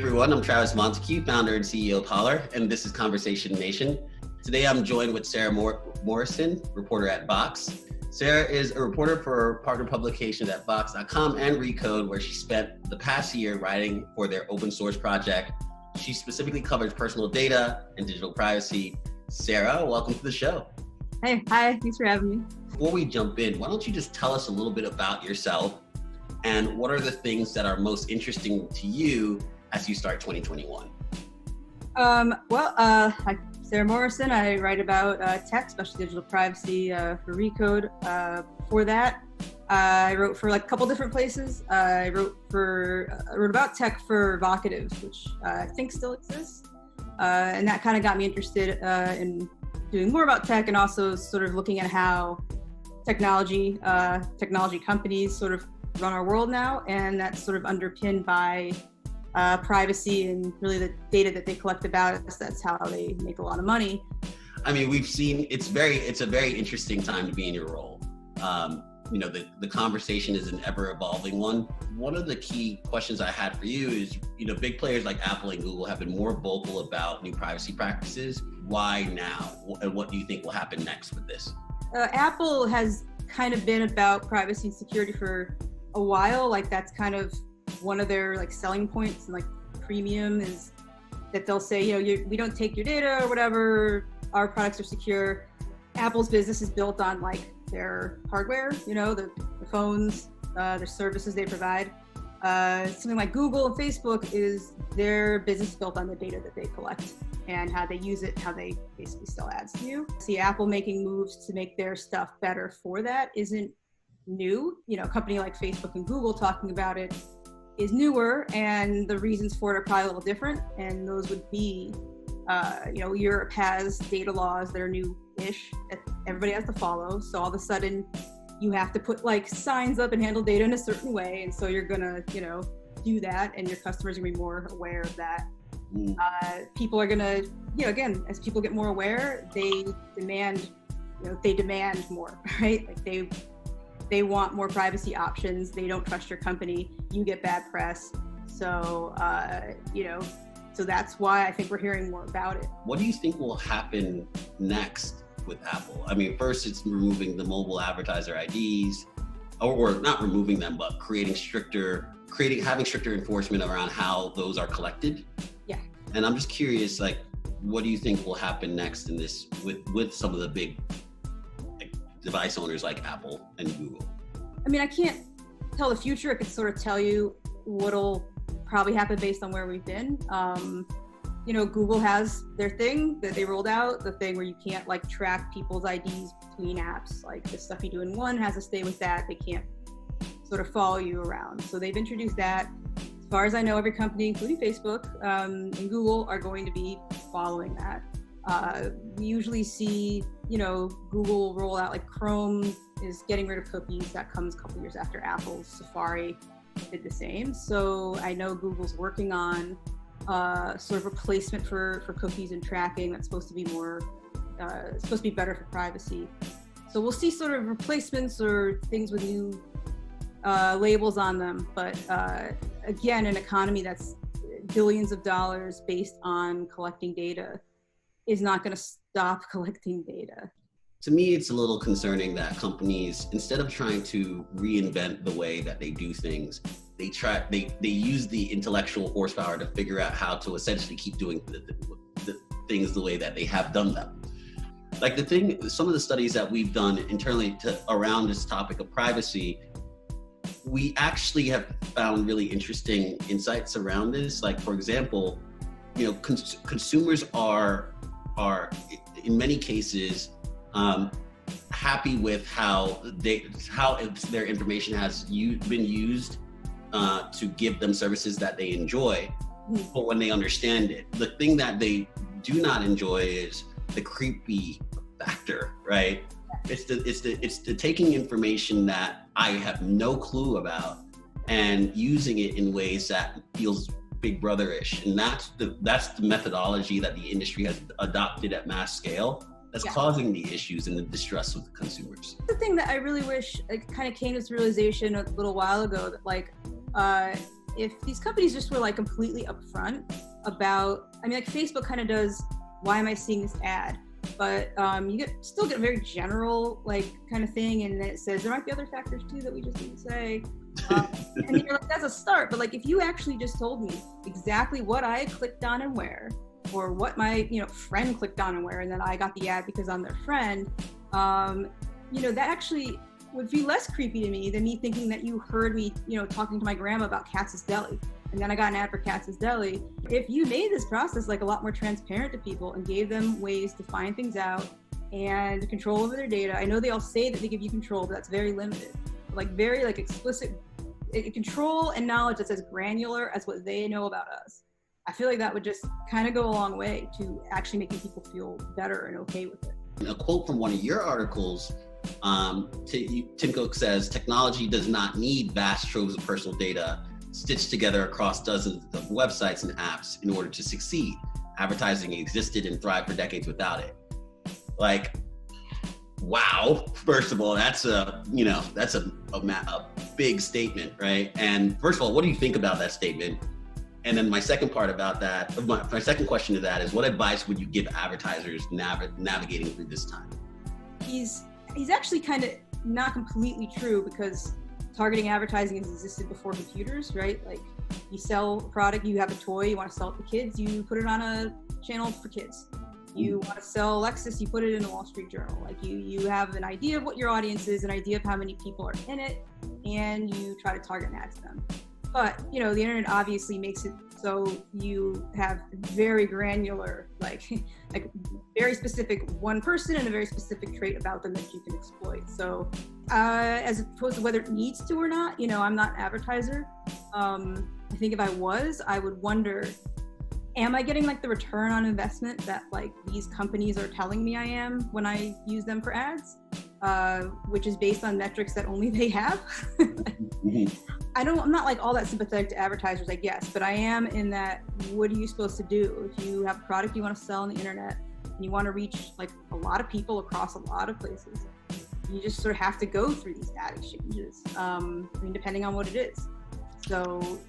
everyone. I'm Travis Montague, founder and CEO of Holler, and this is Conversation Nation. Today, I'm joined with Sara Morrison, reporter at Vox. Sara is a reporter for partner publications at Vox.com and Recode, where she spent the past year writing for their open source project. She specifically covers personal data and digital privacy. Sara, welcome to the show. Hey, hi, thanks for having me. Before we jump in, why don't you just tell us a little bit about yourself and what are the things that are most interesting to you as you start 2021? I'm Sara Morrison. I write about tech, especially digital privacy for Recode. For that, I wrote for like a couple different places. I wrote about tech for Vocative, which I think still exists. And that kind of got me interested in doing more about tech and also sort of looking at how technology companies sort of run our world now. And that's sort of underpinned by privacy and really the data that they collect about us. That's how they make a lot of money. I mean, we've seen it's a very interesting time to be in your role. The conversation is an ever evolving one. One of the key questions I had for you is, big players like Apple and Google have been more vocal about new privacy practices. Why now? And what do you think will happen next with this? Apple has kind of been about privacy and security for a while. Like that's kind of one of their like selling points and like premium is that they'll say, we don't take your data or whatever, our products are secure. Apple's business is built on like their hardware, the phones, their services they provide. Something like Google and Facebook is their business built on the data that they collect and how they use it, how they basically sell ads to you. See Apple making moves to make their stuff better for that isn't new. A company like Facebook and Google talking about it is newer, and the reasons for it are probably a little different. And those would be, Europe has data laws that are new-ish that everybody has to follow. So all of a sudden, you have to put like signs up and handle data in a certain way, and so you're gonna, do that, and your customers are gonna be more aware of that. People are gonna, again, as people get more aware, they demand more, right? Like they want more privacy options. They don't trust your company. You get bad press. So, so that's why I think we're hearing more about it. What do you think will happen next with Apple? I mean, first it's removing the mobile advertiser IDs, or not removing them, but having stricter enforcement around how those are collected. Yeah. And I'm just curious, like, what do you think will happen next in this with some of the big device owners like Apple and Google? I mean, I can't tell the future. I could sort of tell you what'll probably happen based on where we've been. Google has their thing that they rolled out, the thing where you can't like track people's IDs between apps. Like the stuff you do in one has to stay with that. They can't sort of follow you around. So they've introduced that. As far as I know, every company, including Facebook and Google, are going to be following that. We usually see, Google roll out, like Chrome is getting rid of cookies. That comes a couple years after Apple's Safari did the same. So I know Google's working on sort of replacement for cookies and tracking. That's supposed to be better for privacy. So we'll see sort of replacements or things with new labels on them. But again, an economy that's billions of dollars based on collecting data is not going to stop collecting data. To me, it's a little concerning that companies, instead of trying to reinvent the way that they do things, they use the intellectual horsepower to figure out how to essentially keep doing the things the way that they have done them. Like some of the studies that we've done internally around this topic of privacy, we actually have found really interesting insights around this. Like, for example, consumers are in many cases happy with how their information has been used to give them services that they enjoy. But when they understand it, the thing that they do not enjoy is the creepy factor, right? It's the taking information that I have no clue about and using it in ways that feels Big Brother-ish, and that's the methodology that the industry has adopted at mass scale. That's causing the issues and the distress with the consumers. The thing that I really wish, it kind of came to this realization a little while ago that like if these companies just were like completely upfront about, I mean, like Facebook kind of does, why am I seeing this ad? But you still get a very general like kind of thing, and it says there might be other factors too that we just didn't say. And you're like, that's a start. But like, if you actually just told me exactly what I clicked on and where, or what my friend clicked on and where, and then I got the ad because I'm their friend, that actually would be less creepy to me than me thinking that you heard me, talking to my grandma about Katz's Deli, and then I got an ad for Katz's Deli. If you made this process like a lot more transparent to people and gave them ways to find things out and control over their data, I know they all say that they give you control, but that's very limited. Like very like explicit control and knowledge that's as granular as what they know about us. I feel like that would just kind of go a long way to actually making people feel better and okay with it. A quote from one of your articles, Tim Cook says, technology does not need vast troves of personal data stitched together across dozens of websites and apps in order to succeed. Advertising existed and thrived for decades without it. Like, wow. First of all, that's a big statement, right? And first of all, what do you think about that statement? And then my second part about that, my second question to that is, what advice would you give advertisers navigating through this time? He's actually kind of not completely true, because targeting advertising has existed before computers, right? Like, you sell a product, you have a toy, you want to sell it to kids, you put it on a channel for kids. You want to sell Lexus, you put it in the Wall Street Journal. Like, you have an idea of what your audience is, an idea of how many people are in it, and you try to target an ad to them. But, the internet obviously makes it so you have very granular, like very specific one person and a very specific trait about them that you can exploit. So as opposed to whether it needs to or not, I'm not an advertiser. I think if I was, I would wonder, am I getting like the return on investment that like these companies are telling me I am when I use them for ads, which is based on metrics that only they have. I'm not like all that sympathetic to advertisers, I guess, but I am in that, what are you supposed to do? If you have a product you want to sell on the internet and you want to reach like a lot of people across a lot of places, you just sort of have to go through these ad exchanges, depending on what it is. So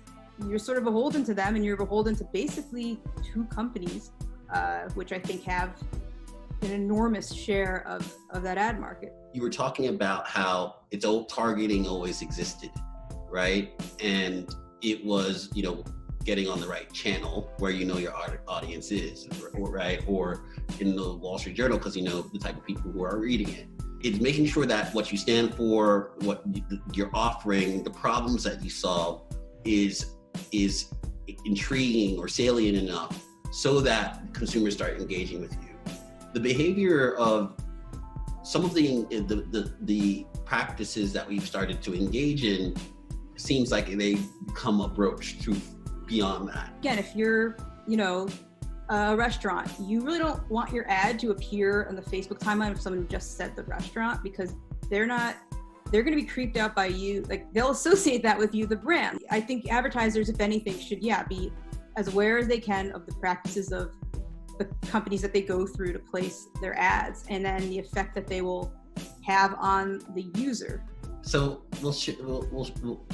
you're sort of beholden to them, and you're beholden to basically two companies, which I think have an enormous share of that ad market. You were talking about how its old targeting always existed, right? And it was, getting on the right channel where your audience is, right? Or in the Wall Street Journal, because the type of people who are reading it. It's making sure that what you stand for, what you're offering, the problems that you solve is intriguing or salient enough so that consumers start engaging with you. The behavior of some of the practices that we've started to engage in seems like they become a broach to beyond that. Again, if you're, a restaurant, you really don't want your ad to appear on the Facebook timeline of someone who just said the restaurant, because they're going to be creeped out by you. Like, they'll associate that with you, the brand. I think advertisers, if anything, should, be as aware as they can of the practices of the companies that they go through to place their ads, and then the effect that they will have on the user. So we'll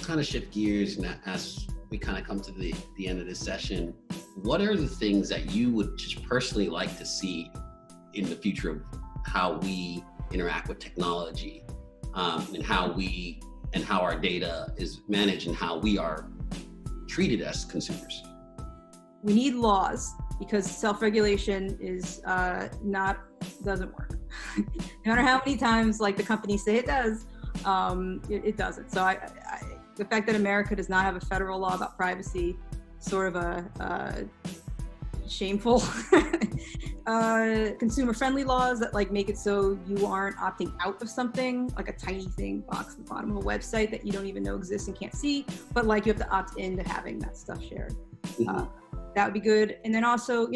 kind of shift gears, and as we kind of come to the end of this session, what are the things that you would just personally like to see in the future of how we interact with technology, and how our data is managed and how we are treated as consumers? We need laws, because self-regulation is doesn't work. No matter how many times like the companies say it does, it doesn't. So the fact that America does not have a federal law about privacy, sort of a shameful. Consumer-friendly laws that like make it so you aren't opting out of something, like a tiny thing box at the bottom of a website that you don't even know exists and can't see, but like you have to opt into having that stuff shared. That would be good. And then also,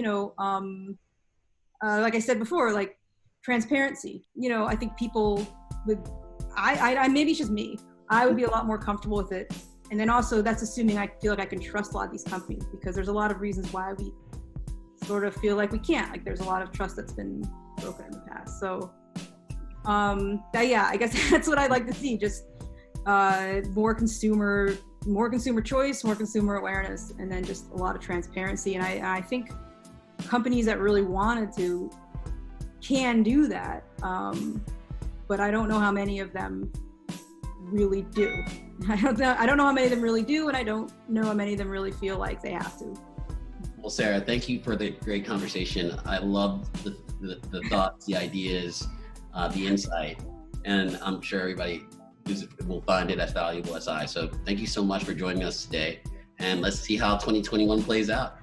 like I said before, like transparency. I think people would, I maybe it's just me, I would be a lot more comfortable with it. And then also, that's assuming I feel like I can trust a lot of these companies, because there's a lot of reasons why we sort of feel like we can't. Like, there's a lot of trust that's been broken in the past. So, I guess that's what I'd like to see. Just more consumer more consumer choice, more consumer awareness, and then just a lot of transparency. And I think companies that really wanted to can do that, but I don't know how many of them really do. I don't know how many of them really do, and I don't know how many of them really feel like they have to. Well, Sarah, thank you for the great conversation. I love the thoughts, the ideas, the insight, and I'm sure everybody will find it as valuable as I. So thank you so much for joining us today, and let's see how 2021 plays out.